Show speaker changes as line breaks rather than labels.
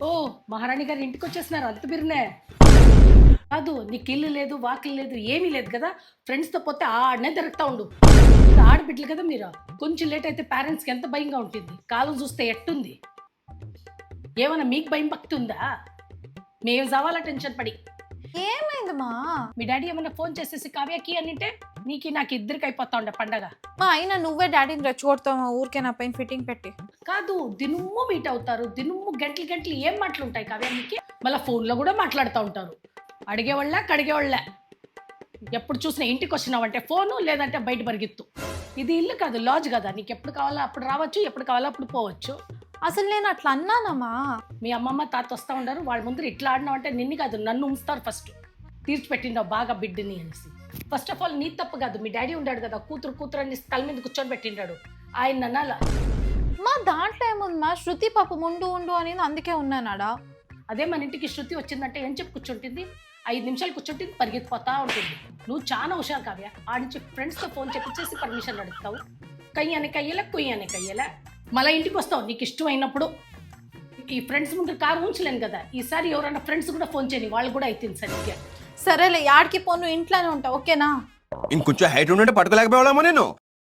ఓ మహారాణి గారి ఇంటికి వచ్చేస్తున్నారు అంత బిరునే కాదు. నీకు ఇల్లు లేదు వాకిలు లేదు ఏమీ లేదు కదా. ఫ్రెండ్స్తో పోతే ఆడనే తిరుగుతూ ఉండు. ఆడబిడ్డలు కదా మీరు. కొంచెం లేట్ అయితే పేరెంట్స్కి ఎంత భయంగా ఉంటుంది. కాలం చూస్తే ఎట్టుంది. ఏమన్నా మీకు భయం భక్తి ఉందా? మేము చావాలా టెన్షన్ పడి.
ఏమైంది మా?
మీ డాడీ ఏమన్నా ఫోన్ చేసేసి కావ్యకి అనింటే నీకు నాకు ఇద్దరికి అయిపోతా ఉండే పండగ.
మా అయినా నువ్వే డాడీని రెచ్చగొడతావు ఊరికే నా పైన ఫిట్టింగ్ పెట్టి.
కాదు దినుమ్ము మీట్ అవుతారు, దినుమ్ము గంటలు గంటలు ఏం మాటలుంటాయి కావ్యానికి. మళ్ళీ ఫోన్లో కూడా మాట్లాడుతూ ఉంటారు. అడిగేవాళ్ళ కడిగేవాళ్ళ. ఎప్పుడు చూసినా ఇంటికి వచ్చినావంటే ఫోను, లేదంటే బయట పరిగెత్తు. ఇది ఇల్లు కాదు, లాడ్జ్ కదా. నీకు ఎప్పుడు కావాలో అప్పుడు రావచ్చు, ఎప్పుడు కావాలో అప్పుడు పోవచ్చు.
అసలు నేను అట్లా అన్నానమ్మా.
మీ అమ్మమ్మ తాత వస్తూ ఉంటారు, వాళ్ళ ముందర ఇట్లా ఆడినావు అంటే నిన్ను కాదు నన్ను ఉంచుతారు. ఫస్ట్ తీర్చిపెట్టిండావు బాగా బిడ్డని అనేసి. ఫస్ట్ ఆఫ్ ఆల్ నీ తప్పు కాదు, మీ డాడీ ఉన్నాడు కదా, కూతురు కూతురు అని తల మీద కూర్చొని పెట్టిండాడు. ఆయన అనాల.
మా దాంట్లో ఏముంది మా? శృతి పాప ముందు ఉండు అనేది అందుకే ఉన్నానాడా.
అదే మన ఇంటికి శృతి వచ్చిందంటే ఏం చెప్పి కూర్చుంటుంది, 5 నిమిషాలు కూర్చుంటుంది, పరిగెత్తిపోతా ఉంటుంది. నువ్వు చాలా హుషారు కావ్య. ఆడించి ఫ్రెండ్స్తో ఫోన్ చెప్పించేసి పర్మిషన్ అడుగుతావు. కయ్యని కయ్యల కొయ్యని కయ్యల. మళ్ళీ ఇంటికి వస్తావు నీకు ఇష్టమైనప్పుడు. ఈ ఫ్రెండ్స్ ముందు కారు ఉంచలేను కదా. ఈసారి ఎవరైనా ఫ్రెండ్స్ కూడా ఫోన్ చేయని, వాళ్ళు కూడా అవుతుంది సరిగ్గా.
సరేలే, యాడికి పోను ఇంట్లోనే ఉంటావు ఓకేనా?
ఇంకొంచెం హైట్ ఉంటే పట్టుకోలేకపోయామో నేను.